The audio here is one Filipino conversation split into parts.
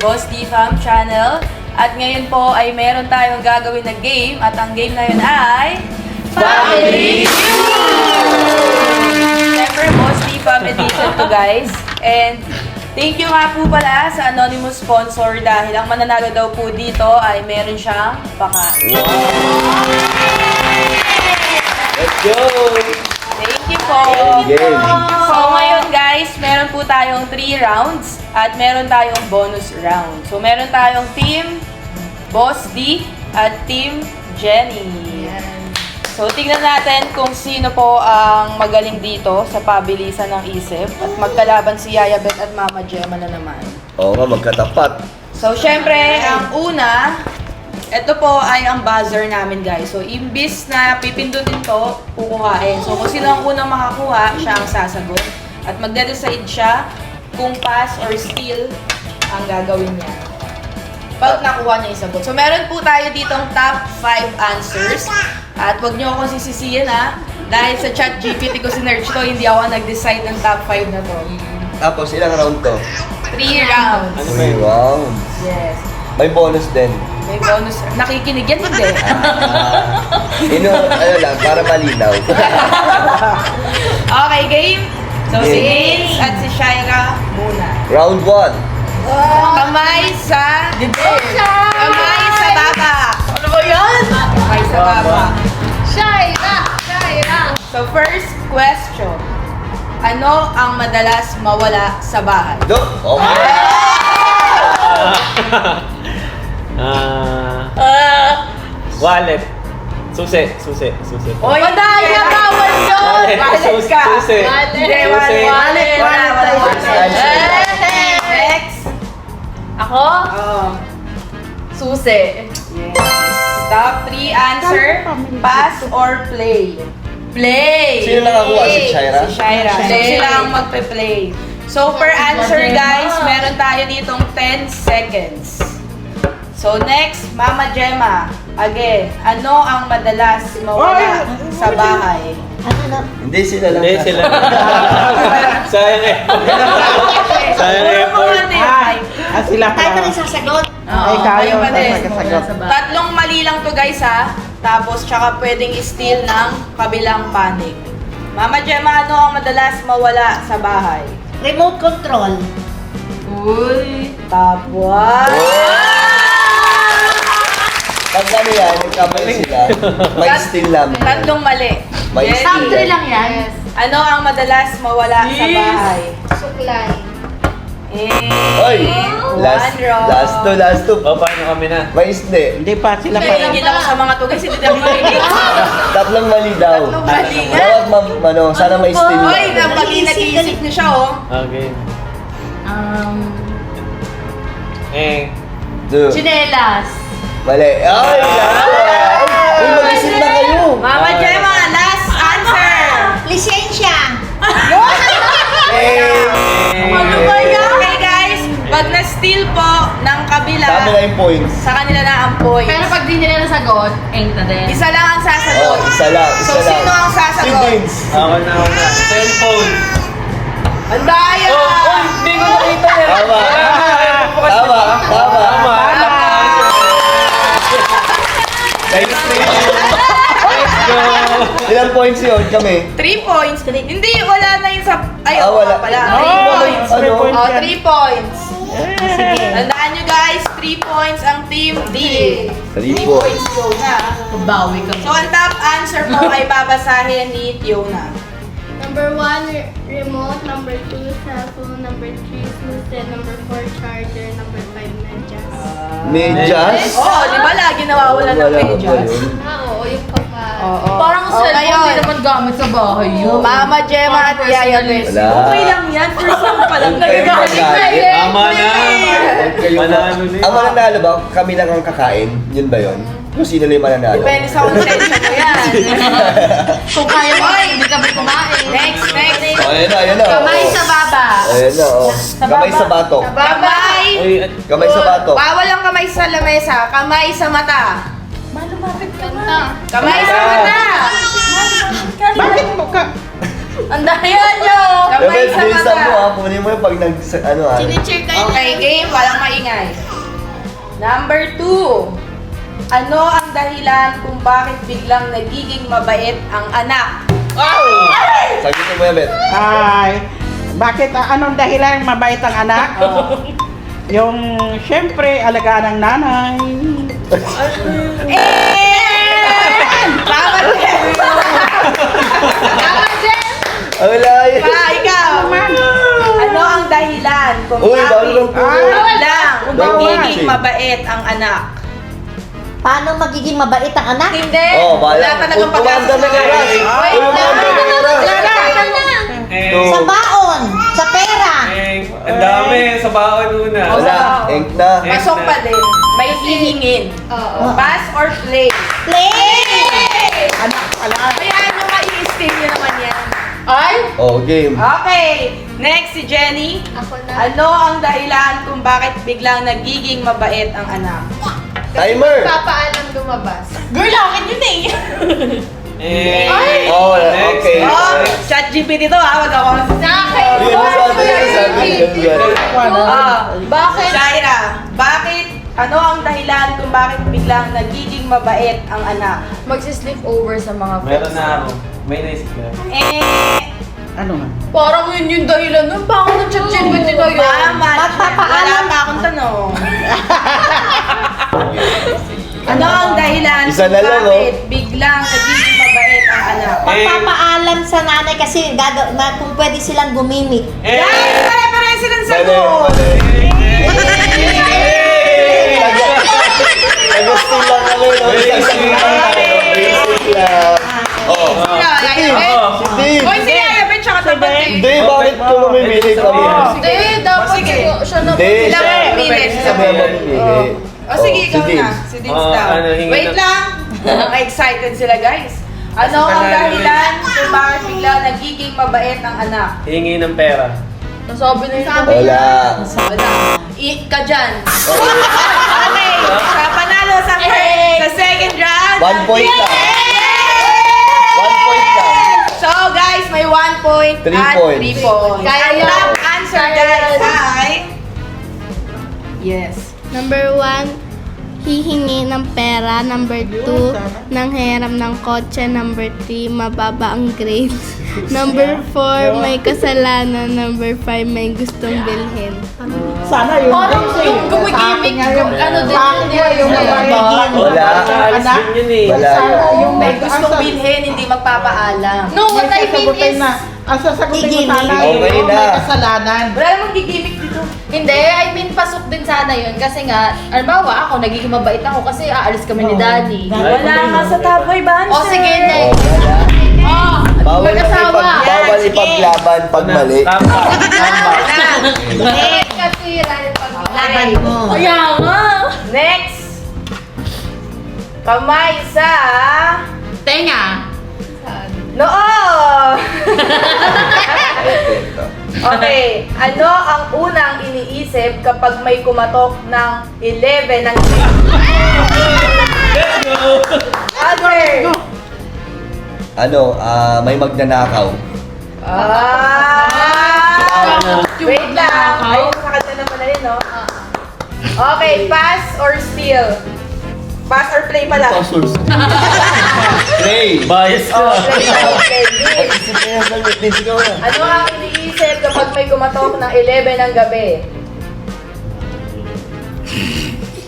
Boss D Fam Channel. At ngayon po ay meron tayong gagawin na game at ang game na yun ay Family Feud! Siyempre, Boss D Fam Edition to guys. And thank you nga po pala sa anonymous sponsor dahil ang mananalo daw po dito ay meron siyang pakain. Let's go! Thank you po! Game! So ngayon guys, meron po tayong 3 rounds at meron tayong bonus round. So meron tayong Team Boss D at Team Jenny. So tingnan natin kung sino po ang magaling dito sa pabilisan ng isip. At magkalaban si Yaya Beth at Mama Gemma na naman. Oo nga, magkatapat. So syempre, ang una, ito po ay ang buzzer namin guys. So imbis na pipindutin to, kukuhain. So kung sino ang unang makakuha, siya ang sasagot. At magde-decide siya kung pass or steal ang gagawin niya. Pag nakuha niya yung sagot. So meron po tayo ditong top 5 answers. At huwag niyo akong sisisihin ha. Dahil sa chat GPT ko sinerch to, hindi ako nag-decide ng top 5 na to. Tapos, ilang round to? 3 rounds. 3 rounds. Yes. May bonus din. May bonus. Nakikinig yan, hindi. Ano lang, para malinaw. Okay, game. So, si Game. Ace at si Shaira muna. Round 1. Kamay sa... Kamay sa baba. Ano ba yan? Kamay sa baba. Shaira! So, first question. Ano ang madalas mawala sa bahay? Do! Okay. Wallet. Susi. Oy, madaya, bawal yun! Wallet, Wallet ka! susi. Hindi, Wallet. wallet. Susi. Wala. Next. Ako? Oh. Susi. Yes. Top 3 answer. Pass or play? Play! Sino nakakuha? Si Shaira? Si Shaira. So, Play. sila ang magpe-play. So, per answer guys, meron tayo ditong 10 seconds. So, next, Mama Gemma. Again, ano ang madalas mawala sa bahay? Hindi sila lang. Hindi sila. Sayang effort. Sayang effort. Sila pa. Tayo pa rin sasagot. Oo, kayo pa din. magsasagot. Tatlong mali lang to guys ha. Tapos, tsaka pwedeng i-steal ng kabilang panig. Mama Gemma, ano ang madalas mawala sa bahay? Remote control. Uy, top 1. Pag ano yan, nagkamali sila, may still lang. Tatlong mali. May Jenny, Top 3 lang yan. ano ang madalas mawala sa bahay? Supply. Oy! Last to. O, paano kami na? May isli. Hindi pa, sila pa. Nahihigil ako sa mga to guys, hindi na makinig. Tatlong mali daw. Tatlong mali nga. Dapat ano, sana may still Uy, lang. nag-iisip niyo siya oh. Okay. Um, Two. Chinelas. Mali. Ay! Uy, mag-isip na kayo. Mama Gemma, last answer. Lisensya. Ano ba yan? Okay guys, pag na-steal po ng kabila, Sa amin na yung points. sa kanila na ang points. Pero pag di nila nasagot, ain't na din. Isa lang ang sasagot. Oh, isa lang. So, sino ang sasagot? Si Vince. Ako na. Cellphone. Ang daya! Hindi ko nakita yan. Tama. Nice three. Let's go. Ilang points yun kami? 3 points. Hindi, wala na yun sa... Ay, Ah, oo wala. nga pala. 3 Oh, points. ano? Oh, 3 points. Tandaan nyo guys, 3 points ang team D. 3 3 points. points Yona. Bawi ka. So, ang top answer po ay babasahin ni Yona. Number 1, remote. Number 2, cellphone. Number 3, susi. Number 4, charger. Number 5, medyas. Medyas? Oo, di ba lagi nawawala ng Wala ba medyas? yun? Oo, yung pagka... Oo. Parang Oh, cellphone ngayon. din naman gamit sa bahay yun. Mama Gemma at Yaya Bes. Wala. Okay lang yan. First time pa lang Huwag kayong nagagalit na magalit. eh. Tama na. Huwag kayong- Manalo na yun. Ang mananalo ba, kami lang ang kakain? Yun ba yun? Kung sino lang yung mananalo? Depende sa konsensya mo yan. Kung kaya mo, hindi kami kumain. Next. Oh, ayan na. Kamay sa baba. Ayan na, oh. Kamay sa batok. Kamay. Uy, Kamay sa batok. Bawal ang kamay sa lamesa. Kamay sa mata. Kanta. Kamay sa mata. Bakit mo ka? Ang daya nyo. Kamay sa Bilisan mo mata. ha, kunin mo yung pag nag, ano ah. Sinicheck kayo. Okay, game. Walang maingay. Number 2. Ano ang dahilan kung bakit biglang nagiging mabait ang anak? Sagutin mo yan, Bet. Ay, bakit, anong dahilan mabait ang anak? Yung, syempre, alagaan ng nanay. Tama din! Tama, Jen! Wala yun. Ikaw! Ano ang dahilan kung Uy, bawal bakit ng puno. biglang Bawal. nagiging mabait ang anak? Paano magiging mabait ang anak? Hindi! Oh, Wala bala. talagang Umanda na pag-asa. oras. Wait Umanda na oras. Sa baon, sa pera. Ang dami, sa baon una. Wala, ink na. Pasok pa din. May hihingin. Oo. Pass or play? Play! Anak pala. Kaya nyo mai-steam nyo naman yan. Ay! Oh, game. Okay. Next, si Jenny. Ako na. Ano ang dahilan kung bakit biglang nagiging mabait ang anak? Timer. Papaalam lumabas. Girl, akin yun eh. Oh, Next. okay. Oh, chat GPT to ha. Wag ako. Yun ang sabi niya, sabi niya. Bakit? Shaira, bakit? Ano ang dahilan kung bakit biglang nagiging mabait ang anak? Magsi-sleep over sa mga Meron na ako. May naisip ka. Ano nga? Parang yun yung dahilan nun. Bakit nag-chat-GPT na yun? Mama, Magpapaalam. wala pa akong tanong. Ano ang dahilan Isa na lang, bakit biglang nagiging mabait ang anak? Magpapaalam sa nanay kasi kung pwede silang gumimik. Guys, pare-pare silang Mali, sagot! Nag-steal lang kami, no? Basic lang. Oh. Oh. Steve! Hoy, si Yaya Ben, tsaka tapat eh. Hindi, bakit ko mamimili kami? Hindi, dapat Sige. siya na. Hindi, Sila siya. mamimili. Siya ba mamimili? O sige, ikaw si na. Dins. Si Dins daw. ano, hingi Wait na- lang. Excited sila, guys. Ano ang dahilan kung bakit biglang nagiging mabait ang anak? Hingi ng pera. Nasabi na yun. Wala. Wala. Ka dyan. Okay. Sa panalo sa second round. 1 point lang. 1 point lang. So guys, may 1 point 3 at 3 points. points. Kaya Ang yan. top answer guys ay... Yes. Number 1, hihingi ng pera. Number 2, nanghiram ng kotse. Number 3, mababa ang grades. Number 4, may kasalanan. Number 5, may gustong bilhin. Sana yung Parang basic. yung gumigimik, ano din Sa akin nga yung nagiging. Wala. Alis Anak. din yun eh. Wala. Yung May gustong bilhin, hindi magpapaalam. No, what I mean is, Ang sasagutin ko sana Okay yung na. may kasalanan. Wala namang gigimik dito. hindi, I mean, pasok din sana yun. Kasi nga, alimbawa ako, nagiging mabait ako kasi aalis kami ni Daddy. Wala nga sa top boy band. O sige, Oh, next. wala. Oh, Bawal mag-asawa. bawal Sige. ipaglaban pag mali. Tama. Tama. Next. Kasira yung Laban mo. Kaya nga. Next. Kamay sa... Tenga. Noo! Okay. Ano ang unang iniisip kapag may kumatok ng 11 ng Let's go! Other. Ano, may magnanakaw. Wait lang. Ay, sa kanya naman na rin, no? Okay, pass or steal? Pass or play pala? Play! Bias Oh, ka. play na, play. Mag-isip na yan, sagot din sigaw na. Ano ang iniisip kapag may kumatok ng 11 ng gabi?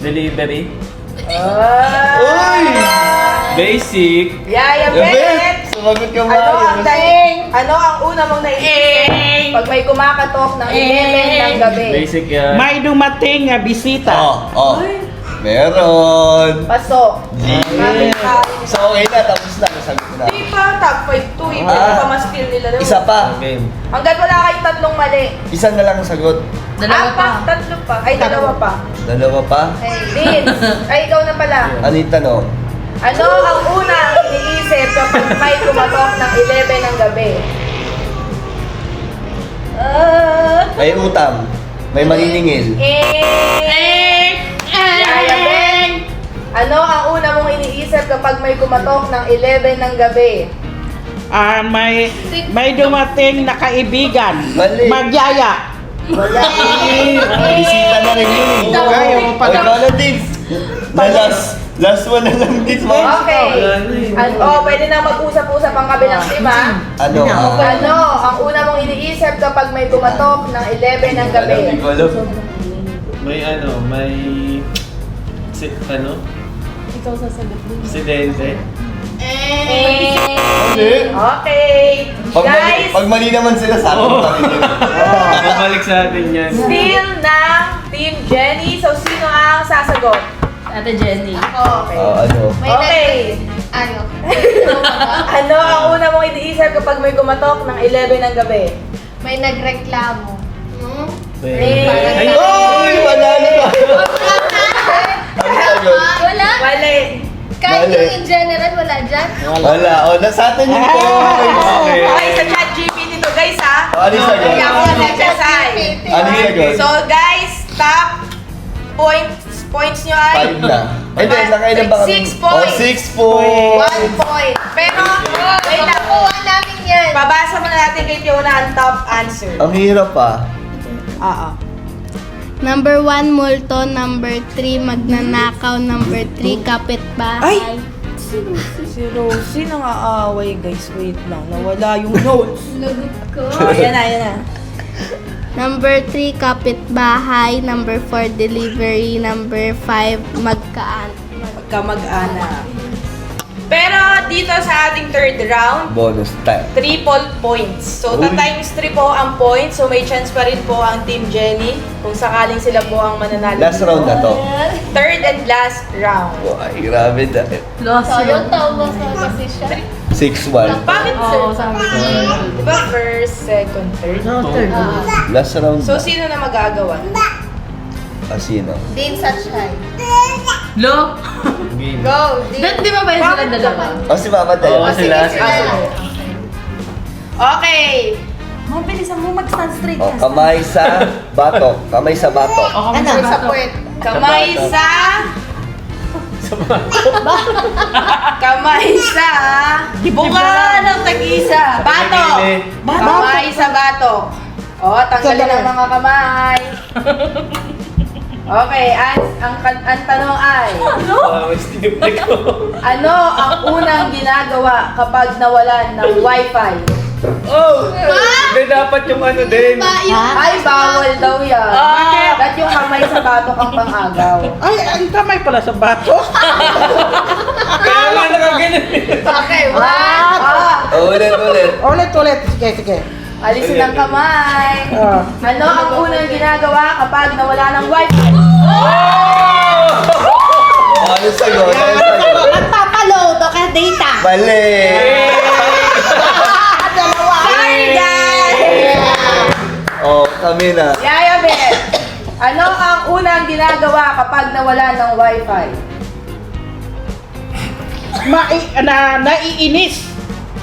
Delivery. Uy! Basic. Yaya Yabet! Bet! Sumagot ka Ano ang una mong naisip pag may kumakatok ng 11 ng gabi? Basic yan. May dumating na bisita. Oh. Meron. Pasok. Yeah. So, okay na. Tapos na. Nasagot ko na. Di pa, top 5 to. Iba Ah. pa mas-steal nila daw. Isa pa. Game. Hanggat wala kayong tatlong mali. Isa na lang ang sagot. Tatlo pa. Ay, dalawa pa. Dalawa pa. Hey, Vince. Ay, ikaw na pala. Ano yung tanong? Ano ang unang iniisip kapag may kumatok ng 11 ng gabi? May utang. May maniningil. Yaya Ben! Ano ang una mong iniisip kapag may kumatok ng 11 ng gabi? May dumating na kaibigan. Mali. Magyaya. Bisita na rin yun. Ayaw mo pa Ikaw na din. Last one na lang din. Okay. Pwede na mag-usap-usap ang kabilang team, ha? Ano? Ano ang una mong iniisip kapag may pumatok ng 11 ng gabi? Hindi ko alam. May Ikaw sasagot din. aksidente. Okay. Guys, Pag mali naman sila sa akin, Babalik sa atin yan. still ng Team Jenny. So, sino ang sasagot? Ate Jenny. Okay. ano? Okay. Ano? Ano ang una mong iniisip kapag may kumatok ng 11 ng gabi? May nagreklamo. Ay! Oy! Wala na ba? Ano sagot? Wala? Mali. Kahit Mali. yung in general, wala dyan? Wala. O, nasa atin yung points. Okay. Okay, sa chat GPT to guys, ha? Ano yung sagot? Kaya ako nag-exercise. Ano yung sagot? So guys, top points nyo ay 5 na. Hindi, nakailan ba kami? 6 points. 6 points. 1 point. Pero, wait lang. Nakuha namin yan. Babasa muna natin kay Fiona ang top answer. Ang hirap pa. Number 1, multo. Number 3, magnanakaw. Number 3, kapitbahay. Ay! Si Rosie nang-aaway guys. Wait lang. Nawala yung notes. Lagot ko. Yan na. Number 3, kapitbahay. Number 4, delivery. Number 5, Magkamag-anak. Pero dito sa ating third round, Bonus time. triple points. So, Uy. times 3 po ang points. So, may chance pa rin po ang Team Jenny kung sakaling sila po ang mananalo. Last round na to. Third and last round. Ay, grabe dahil. Lost So, yung yun. tawag sa kasi siya. 6-1. Bakit sir? Oo, sabi ko. Diba first, second, third? Last round So, na. sino na magagawa? Sino? Din Sunshine. Lo? Game. Go, Din. Di ba ba sila dalawa? O si Mama tayo. Oo, sila. Okay. Mabilisan mo mag-stand straight O, kamay sa batok. Kamay sa batok. Ano? Sa puwet. Kamay sa... Kamay sa... Bunga ng tag-isa. Batok. Kamay sa batok. O, tanggalin ang mga kamay. Okay, ang tanong ay, ano ang unang ginagawa kapag nawalan ng wifi? Hindi dapat yung din. Ay, bawal daw yan. Bakit yung kamay sa batok ang pang-agaw? Ay, ang kamay pala sa bato. Kaya nga nakaganyan. Okay, what? Ulit. Sige. Alisin ang kamay. Ano ang unang ginagawa kapag nawala ng wifi? Ano sagot? Nagpapaload o ka data. Mali. Sorry, guys! Oh, kami na. Yaya Bet, ano ang unang ginagawa kapag nawala ng wifi? Naiinis.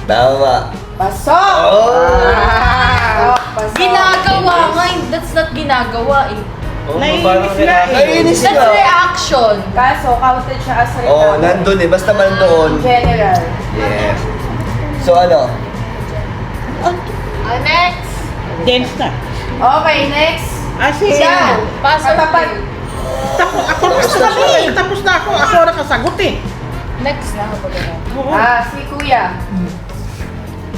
Tama. Pasok! Oh. Pasok. Ginagawa nga. That's not ginagawa eh. Naiinis na eh. Naiinis That's na. reaction. Kaso, counted siya as Oh, return. nandun eh. Basta man doon. General. Yes. So ano? Next. Dance na. Okay, next. Sige. Siya. Pass or Katapat. Tapos na ako. Ako nakasagot eh. Next na. Si Kuya.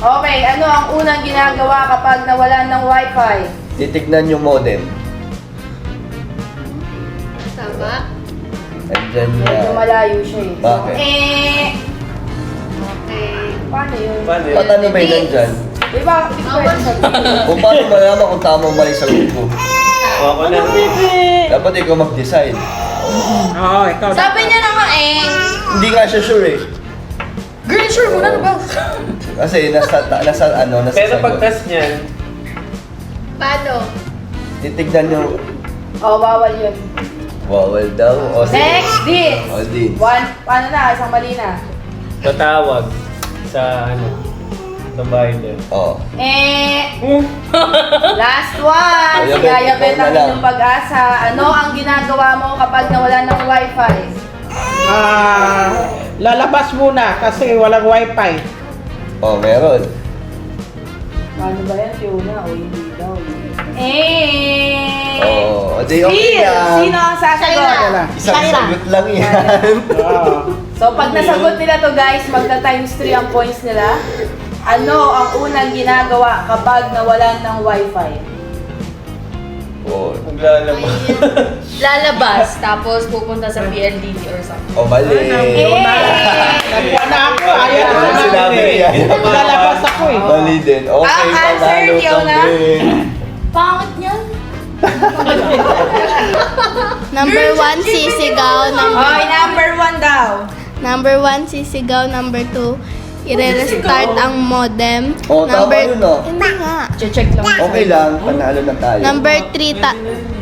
Okay, ano ang unang ginagawa kapag nawalan ng wifi? Titignan yung modem. Tama. Andyan Medyo yan. malayo siya eh. Bakit? Okay. Paano yun? Ba't ano ba yun nandyan? Di ba? Di ko pwede sabihin. Kung paano malaman kung tama o mali sagot ko? Ako na. Dapat ikaw mag-decide. Oo, ikaw. Sabi niya naman Hindi nga siya sure eh. girl, sure mo na ba? Kasi nasa Pero sagot. pag-test niyan, Paano? Titignan yung Bawal yun. bawal daw. O sige. Next, this. O din. Paano na? Isang mali na. tatawag sa provider. O. Last one. Si Yaya Bet ang inyong pag-asa. Ano ang ginagawa mo kapag nawalan ng wifi? Lalabas muna kasi walang wifi. Oh, meron. Paano ba yan, Fiona? O hindi daw. Oh, di okay Steal! lang. Sino ang sasagot? Kaya Isang sagot lang yan. So, pag nasagot nila to guys, magta-times 3 ang points nila. Ano ang unang ginagawa kapag nawalan ng wifi? Oh, Maglalabas. Lalabas, tapos pupunta sa PLDT or something. oh mali. Nagwa na ako, ayaw Ano na. sinabi niya? Lalabas ako eh. Mali din. Okay, Ang answer, panalo Fiona? kami. Pangit niyan. Number 1, sisigaw. Hoy, number 1 daw. Number 1, sisigaw. Number 2, i-restart ang modem. Oh, tama yun, oh. Hindi nga. Check lang. Okay lang, panalo na tayo. Number 3,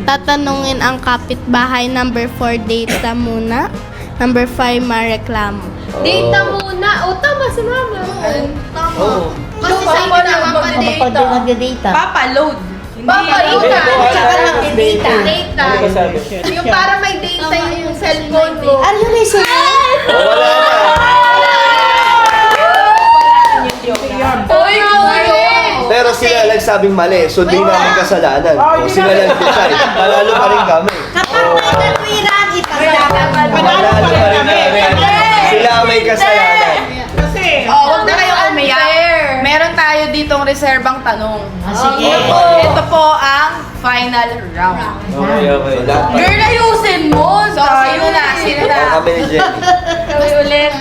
tatanungin ang kapitbahay. Number 4, data muna. Number 5, mareklamo. Oh. Data muna. O, tama si Mama. Tama. Oo. Kasi sa'yo naman pa-data. Papa, load. Hindi Papa-data. Tsaka Data. Ano ba sabi? Yung para may data yung cellphone mo. Oh, wala na. Uy, kuya! Pero sila nagsabing mali, so di namin kasalanan. Oh, O, hindi sila namin- nag-decide. Panalo pa rin kami. Panalo pa rin kami. Sila ang may kasalanan. Kasi, Oh, wag na kayo umiyak. Meron tayo ditong reserbang tanong. Sige. Ito po ang final round. Okay, okay. So, lahat pa. Girl, ayusin mo! So, sino na? Sino na? Ako kami ni Jenny. Kami ulit.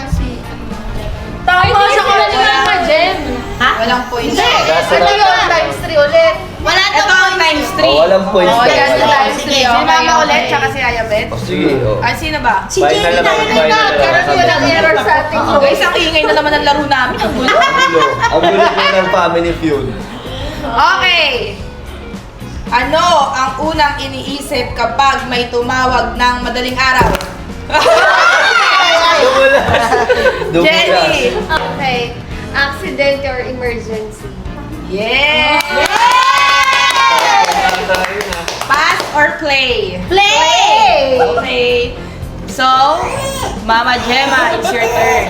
Tama siya ko na Mama Jem. Ha? Walang points. Ano yun? Times 3 ulit. Wala Ito ang times 3. Oh, walang points Oh, daw. yes, Wala. times 3. Si Mama ulit, tsaka si Ayabet. O, sige. oh. Ay, sino ba? Final na lang, final na Pero lang. walang error sa ating Oh, guys, ang ingay na naman ng laro namin. Ang gulo. Ang gulo. Ang gulo po ng family feud. Okay. Ano ang unang iniisip kapag may tumawag ng madaling araw? Jenny! Okay. Accident or emergency. Yeah! Pass or play? Play! Okay. So, Mama Gemma, it's your turn.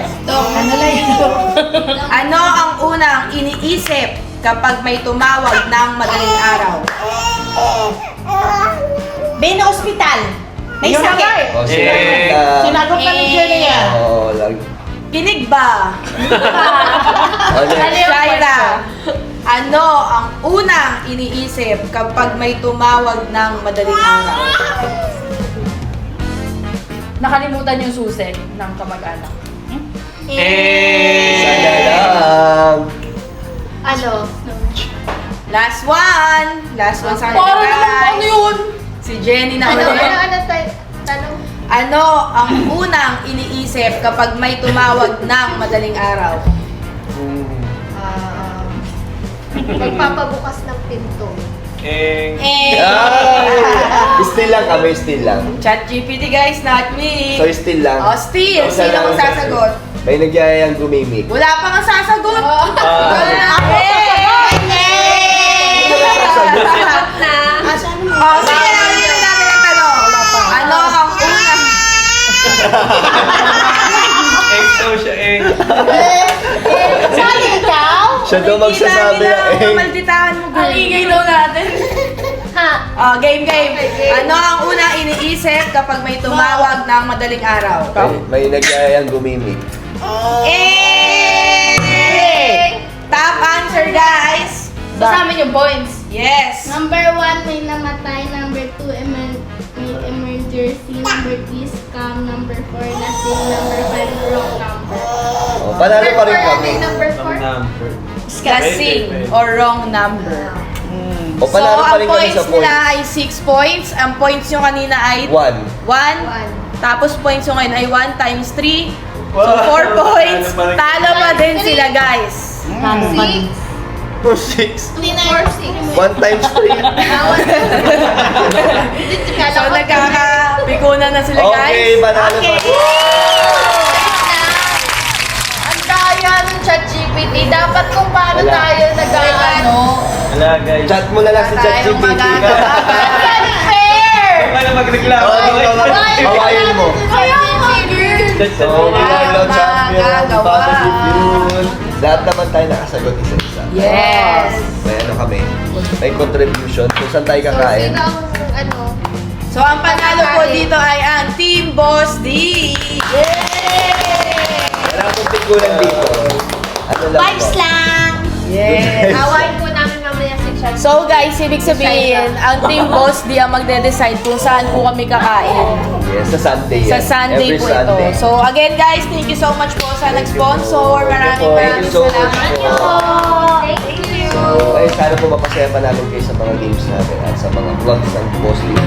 Ano ang unang iniisip kapag may tumawag ng madaling araw? Ben, ospital. May yun na nga sakit. eh. O, sinagot na. Sinagot na ni Jenny yan. Oo, lagi. Kinig ba? Ano? Shaira, ano ang unang iniisip kapag may tumawag ng madaling araw? Nakalimutan yung susi ng kamag-anak. Sana lang. Ano? Last one! Last one sa Parang guys. naman ano yun? Si Jenny na Ano ulit. tayo? Tanong? Ano ang unang iniisip kapag may tumawag ng madaling araw? Magpapabukas ng pinto. Ah! Still lang kami, still lang. ChatGPT guys, not me. So, still lang. Oh, still. Isa Sino lang ang sasagot? May nagyayang gumimik. Wala pa nga sasagot. Ikaw na. Oh, sige na natin ang tanong. Ano ang unang... Daw siya Sali ikaw? Siya daw magsasabi na eh. Malditahan mo, girl. Ang ingay daw natin. Ha? Oh, game. Ano ang unang iniisip kapag may tumawag ng madaling araw? May nagyayang gumimik. Top answer, guys. So, sa amin yung points. Yes. Number 1, may namatay. Number 2, may emergency. Number 3, scam. Number 4, lasing. Number 5, wrong number. Oh, panalo pa rin kami. Number 4? number. Lasing or wrong number. O, So, panalo pa ang rin kami points sa nila points. ay 6 points. Ang points nyo kanina ay 1. 1. Tapos points nyo ngayon ay 1 times 3. So, Wow. 4 points. Talo pa rin. Talo pa din sila, guys. 6? For 6. 4, 6. 1 times 3. So, nagkakapikunan na sila, guys. Okay, panalo pa. Ang daya ng ChatGPT. Dapat kung paano Wala. tayo nag-ano. Wala guys. Chat mo na lang si Tayo ChatGPT. magagawa. Fair! Paano magreklamo? Hawain mo. Kaya nga, girl. That's So, the hello, champion. magagawa. Positive yun. lahat naman tayo nakasagot isa-isa. Yes! May ano kami, may contribution kung saan tayo kakain. Sino ang ano? So, ang panalo po dito ay ang Team Boss D! Wala akong tikulan dito. Ano lang Vibes po. lang! Yes! Awain po namin mamaya si Chan. So guys, ibig sabihin, ang Team Boss D ang magde-decide kung saan po kami kakain. Yes, sa Sunday yan. Sa Sunday Every po Sunday. ito. So again guys, thank you so much po sa nag-sponsor. Thank you Maraming so much salamat po. Thank you. So, ay, sana po mapasaya pa namin kayo sa mga games natin at sa mga vlogs ng Boss Lee.